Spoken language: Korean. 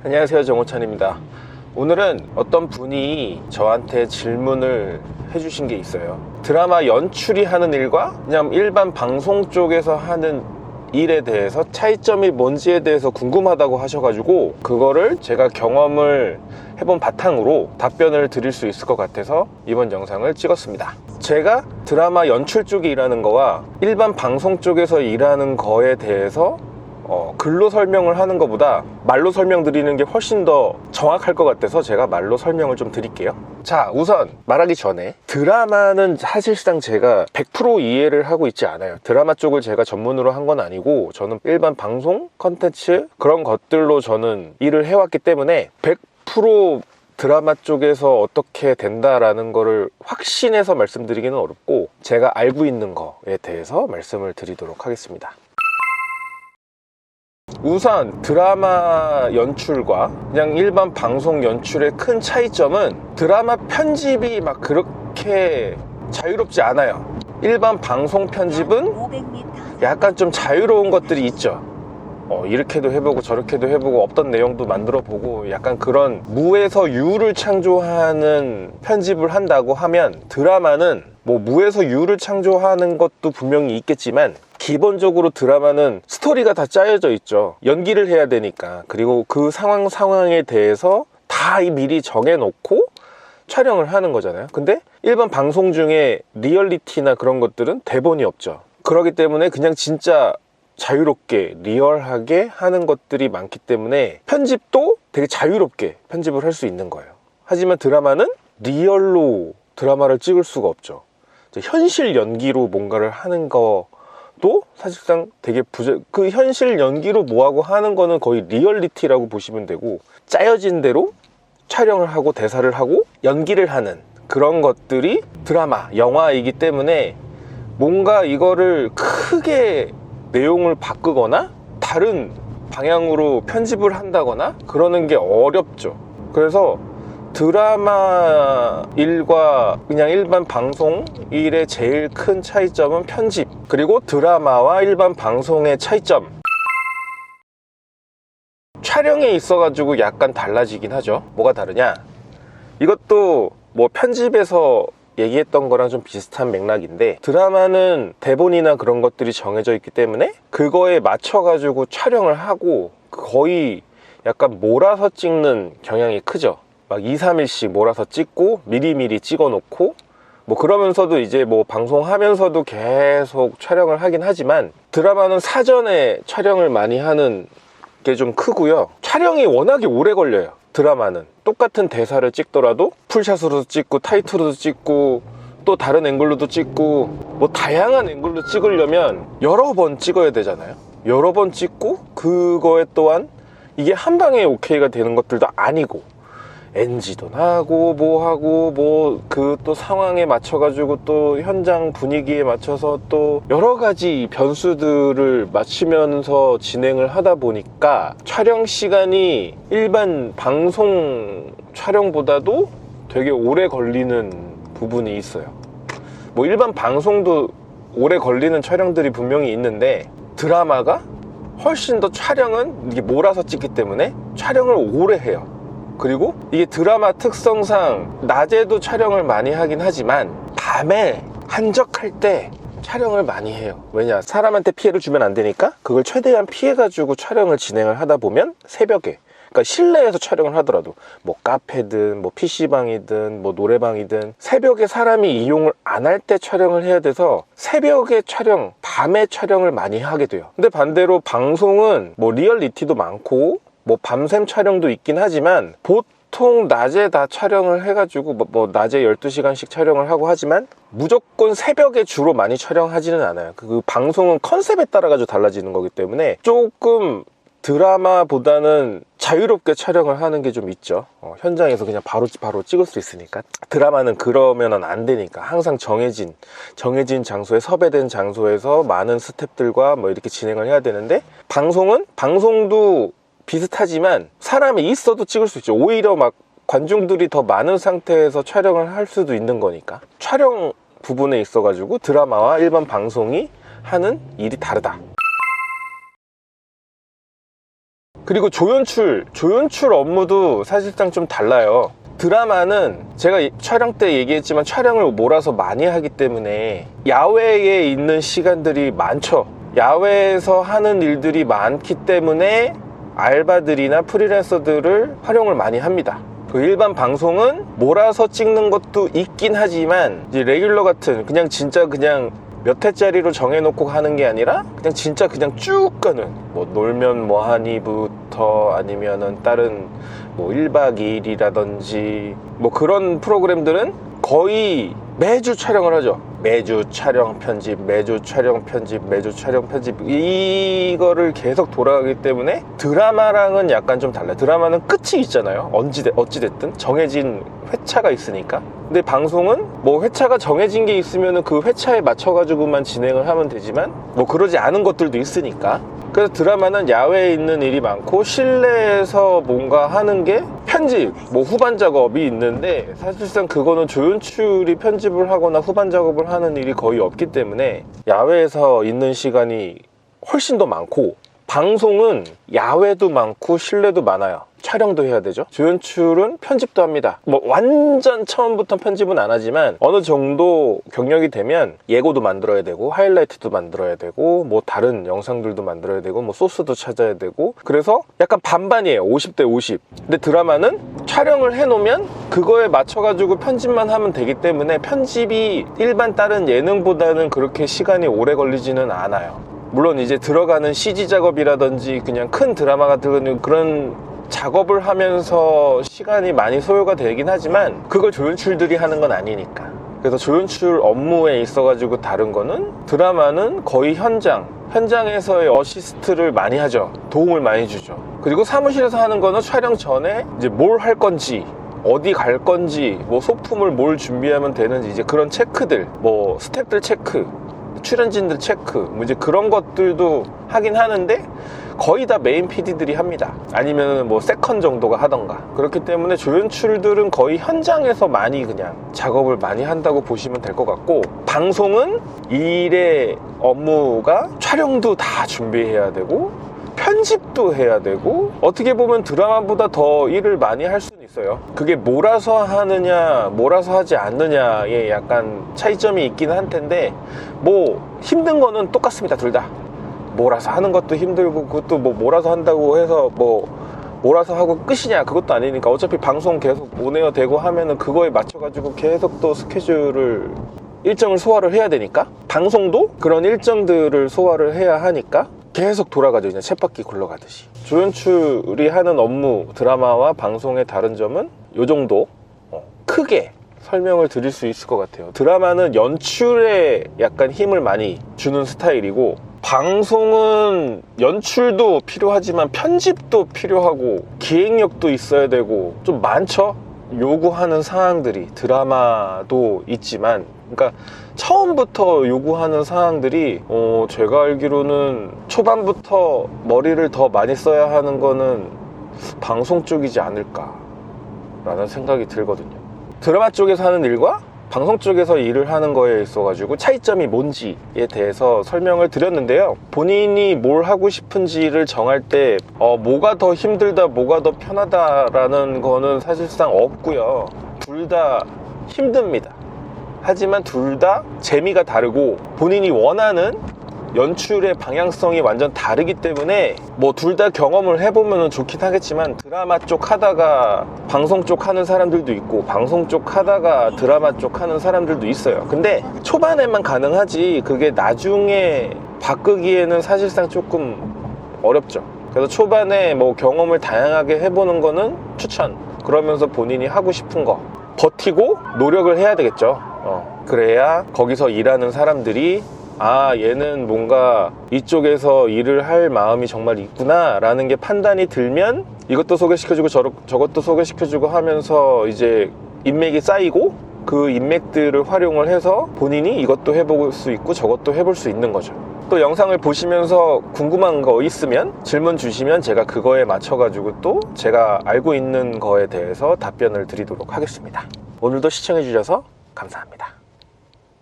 안녕하세요, 정호찬입니다. 오늘은 어떤 분이 저한테 질문을 해주신 게 있어요. 드라마 연출이 하는 일과 그냥 일반 방송 쪽에서 하는 일에 대해서 차이점이 뭔지에 대해서 궁금하다고 하셔가지고 그거를 제가 경험을 해본 바탕으로 답변을 드릴 수 있을 것 같아서 이번 영상을 찍었습니다. 제가 드라마 연출 쪽에 일하는 거와 일반 방송 쪽에서 일하는 거에 대해서 글로 설명을 하는 것보다 말로 설명드리는 게 훨씬 더 정확할 것 같아서 제가 말로 설명을 좀 드릴게요. 자, 우선 말하기 전에 드라마는 사실상 제가 100% 이해를 하고 있지 않아요. 드라마 쪽을 제가 전문으로 한 건 아니고 저는 일반 방송 컨텐츠 그런 것들로 저는 일을 해왔기 때문에 100% 드라마 쪽에서 어떻게 된다라는 거를 확신해서 말씀드리기는 어렵고 제가 알고 있는 거에 대해서 말씀을 드리도록 하겠습니다. 우선 드라마 연출과 그냥 일반 방송 연출의 큰 차이점은 드라마 편집이 막 그렇게 자유롭지 않아요. 일반 방송 편집은 약간 좀 자유로운 것들이 있죠. 이렇게도 해보고 저렇게도 해보고 없던 내용도 만들어보고 약간 그런 무에서 유를 창조하는 편집을 한다고 하면 드라마는 뭐 무에서 유를 창조하는 것도 분명히 있겠지만 기본적으로 드라마는 스토리가 다 짜여져 있죠. 연기를 해야 되니까. 그리고 그 상황에 대해서 다 미리 정해놓고 촬영을 하는 거잖아요. 근데 일반 방송 중에 리얼리티나 그런 것들은 대본이 없죠. 그렇기 때문에 그냥 진짜 자유롭게 리얼하게 하는 것들이 많기 때문에 편집도 되게 자유롭게 편집을 할 수 있는 거예요. 하지만 드라마는 리얼로 드라마를 찍을 수가 없죠. 현실 연기로 뭔가를 하는 거도 사실상 되게 그 현실 연기로 뭐하고 하는 거는 거의 리얼리티라고 보시면 되고 짜여진 대로 촬영을 하고 대사를 하고 연기를 하는 그런 것들이 드라마, 영화이기 때문에 뭔가 이거를 크게 내용을 바꾸거나 다른 방향으로 편집을 한다거나 그러는 게 어렵죠. 그래서 드라마 일과 그냥 일반 방송 일의 제일 큰 차이점은 편집, 그리고 드라마와 일반 방송의 차이점, 촬영에 있어가지고 약간 달라지긴 하죠. 뭐가 다르냐, 이것도 뭐 편집에서 얘기했던 거랑 좀 비슷한 맥락인데 드라마는 대본이나 그런 것들이 정해져 있기 때문에 그거에 맞춰가지고 촬영을 하고 거의 약간 몰아서 찍는 경향이 크죠. 막 2, 3일씩 몰아서 찍고 미리미리 찍어 놓고 뭐 그러면서도 이제 뭐 방송하면서도 계속 촬영을 하긴 하지만 드라마는 사전에 촬영을 많이 하는 게 좀 크고요. 촬영이 워낙에 오래 걸려요. 드라마는 똑같은 대사를 찍더라도 풀샷으로도 찍고 타이트로도 찍고 또 다른 앵글로도 찍고 뭐 다양한 앵글로 찍으려면 여러 번 찍어야 되잖아요. 여러 번 찍고 그거에 또한 이게 한 방에 오케이가 되는 것들도 아니고 NG도 나고 뭐 하고 뭐 그 또 상황에 맞춰 가지고 또 현장 분위기에 맞춰서 또 여러 가지 변수들을 맞추면서 진행을 하다 보니까 촬영 시간이 일반 방송 촬영보다도 되게 오래 걸리는 부분이 있어요. 뭐 일반 방송도 오래 걸리는 촬영들이 분명히 있는데 드라마가 훨씬 더 촬영은 이게 몰아서 찍기 때문에 촬영을 오래 해요. 그리고 이게 드라마 특성상 낮에도 촬영을 많이 하긴 하지만 밤에 한적할 때 촬영을 많이 해요. 왜냐, 사람한테 피해를 주면 안 되니까 그걸 최대한 피해가지고 촬영을 진행을 하다 보면 새벽에, 그러니까 실내에서 촬영을 하더라도 뭐 카페든 뭐 PC방이든 뭐 노래방이든 새벽에 사람이 이용을 안 할 때 촬영을 해야 돼서 새벽에 촬영, 밤에 촬영을 많이 하게 돼요. 근데 반대로 방송은 뭐 리얼리티도 많고 뭐 밤샘 촬영도 있긴 하지만 보통 낮에 다 촬영을 해가지고 뭐 낮에 12시간씩 촬영을 하고 하지만 무조건 새벽에 주로 많이 촬영하지는 않아요. 그 방송은 컨셉에 따라 가지고 달라지는 거기 때문에 조금 드라마보다는 자유롭게 촬영을 하는 게 좀 있죠. 현장에서 그냥 바로 찍을 수 있으니까. 드라마는 그러면은 안 되니까 항상 정해진 장소에, 섭외된 장소에서 많은 스태프들과 뭐 이렇게 진행을 해야 되는데 방송도 비슷하지만 사람이 있어도 찍을 수 있죠. 오히려 막 관중들이 더 많은 상태에서 촬영을 할 수도 있는 거니까 촬영 부분에 있어 가지고 드라마와 일반 방송이 하는 일이 다르다. 그리고 조연출 업무도 사실상 좀 달라요. 드라마는 제가 촬영 때 얘기했지만 촬영을 몰아서 많이 하기 때문에 야외에 있는 시간들이 많죠. 야외에서 하는 일들이 많기 때문에 알바들이나 프리랜서들을 활용을 많이 합니다. 그 일반 방송은 몰아서 찍는 것도 있긴 하지만 이제 레귤러 같은 그냥 진짜 그냥 몇 회짜리로 정해놓고 하는 게 아니라 그냥 진짜 그냥 쭉 가는 뭐 놀면 뭐하니부터 아니면은 다른 뭐 1박 2일이라든지 뭐 그런 프로그램들은 거의 매주 촬영을 하죠. 매주 촬영 편집, 매주 촬영 편집, 매주 촬영 편집, 이거를 계속 돌아가기 때문에 드라마랑은 약간 좀 달라요. 드라마는 끝이 있잖아요. 어찌됐든 정해진 회차가 있으니까. 근데 방송은 뭐 회차가 정해진 게 있으면 그 회차에 맞춰가지고만 진행을 하면 되지만 뭐 그러지 않은 것들도 있으니까. 그래서 드라마는 야외에 있는 일이 많고 실내에서 뭔가 하는 게 편집, 뭐 후반 작업이 있는데 사실상 그거는 조연출이 편집을 하거나 후반 작업을 하는 일이 거의 없기 때문에 야외에서 있는 시간이 훨씬 더 많고, 방송은 야외도 많고 실내도 많아요. 촬영도 해야 되죠. 조연출은 편집도 합니다. 뭐 완전 처음부터 편집은 안 하지만 어느 정도 경력이 되면 예고도 만들어야 되고 하이라이트도 만들어야 되고 뭐 다른 영상들도 만들어야 되고 뭐 소스도 찾아야 되고, 그래서 약간 반반이에요. 50대 50. 근데 드라마는 촬영을 해놓으면 그거에 맞춰가지고 편집만 하면 되기 때문에 편집이 일반 다른 예능보다는 그렇게 시간이 오래 걸리지는 않아요. 물론 이제 들어가는 CG 작업이라든지 그냥 큰 드라마 같은 그런 작업을 하면서 시간이 많이 소요가 되긴 하지만 그걸 조연출들이 하는 건 아니니까. 그래서 조연출 업무에 있어가지고 다른 거는 드라마는 거의 현장에서의 어시스트를 많이 하죠. 도움을 많이 주죠. 그리고 사무실에서 하는 거는 촬영 전에 이제 뭘 할 건지, 어디 갈 건지, 뭐 소품을 뭘 준비하면 되는지 이제 그런 체크들, 뭐 스태프들 체크, 출연진들 체크, 뭐 이제 그런 것들도 하긴 하는데 거의 다 메인 PD들이 합니다. 아니면 뭐 세컨 정도가 하던가. 그렇기 때문에 조연출들은 거의 현장에서 많이 그냥 작업을 많이 한다고 보시면 될 것 같고, 방송은 일의 업무가 촬영도 다 준비해야 되고 편집도 해야 되고, 어떻게 보면 드라마보다 더 일을 많이 할 수는 있어요. 그게 몰아서 하느냐 몰아서 하지 않느냐에 약간 차이점이 있긴 한 텐데 뭐 힘든 거는 똑같습니다. 둘 다 몰아서 하는 것도 힘들고, 그것도 뭐 몰아서 한다고 해서 뭐 몰아서 하고 끝이냐 그것도 아니니까 어차피 방송 계속 온에어 되고 하면은 그거에 맞춰가지고 계속 또 스케줄을 일정을 소화를 해야 되니까, 방송도 그런 일정들을 소화를 해야 하니까 계속 돌아가죠. 그냥 쳇바퀴 굴러가듯이. 조연출이 하는 업무, 드라마와 방송의 다른 점은 요 정도 크게 설명을 드릴 수 있을 것 같아요. 드라마는 연출에 약간 힘을 많이 주는 스타일이고, 방송은 연출도 필요하지만 편집도 필요하고 기획력도 있어야 되고 좀 많죠. 요구하는 사항들이. 드라마도 있지만, 그러니까 처음부터 요구하는 사항들이 제가 알기로는 초반부터 머리를 더 많이 써야 하는 거는 방송 쪽이지 않을까 라는 생각이 들거든요. 드라마 쪽에서 하는 일과 방송 쪽에서 일을 하는 거에 있어가지고 차이점이 뭔지에 대해서 설명을 드렸는데요. 본인이 뭘 하고 싶은지를 정할 때 뭐가 더 힘들다, 뭐가 더 편하다라는 거는 사실상 없고요. 둘 다 힘듭니다. 하지만 둘 다 재미가 다르고 본인이 원하는 연출의 방향성이 완전 다르기 때문에 뭐 둘 다 경험을 해보면 좋긴 하겠지만, 드라마 쪽 하다가 방송 쪽 하는 사람들도 있고 방송 쪽 하다가 드라마 쪽 하는 사람들도 있어요. 근데 초반에만 가능하지 그게 나중에 바꾸기에는 사실상 조금 어렵죠. 그래서 초반에 뭐 경험을 다양하게 해보는 거는 추천. 그러면서 본인이 하고 싶은 거 버티고 노력을 해야 되겠죠. 그래야 거기서 일하는 사람들이 얘는 뭔가 이쪽에서 일을 할 마음이 정말 있구나 라는 게 판단이 들면 이것도 소개시켜주고 저것도 소개시켜주고 하면서 이제 인맥이 쌓이고, 그 인맥들을 활용을 해서 본인이 이것도 해볼 수 있고 저것도 해볼 수 있는 거죠. 또 영상을 보시면서 궁금한 거 있으면 질문 주시면 제가 그거에 맞춰가지고 또 제가 알고 있는 거에 대해서 답변을 드리도록 하겠습니다. 오늘도 시청해 주셔서 감사합니다.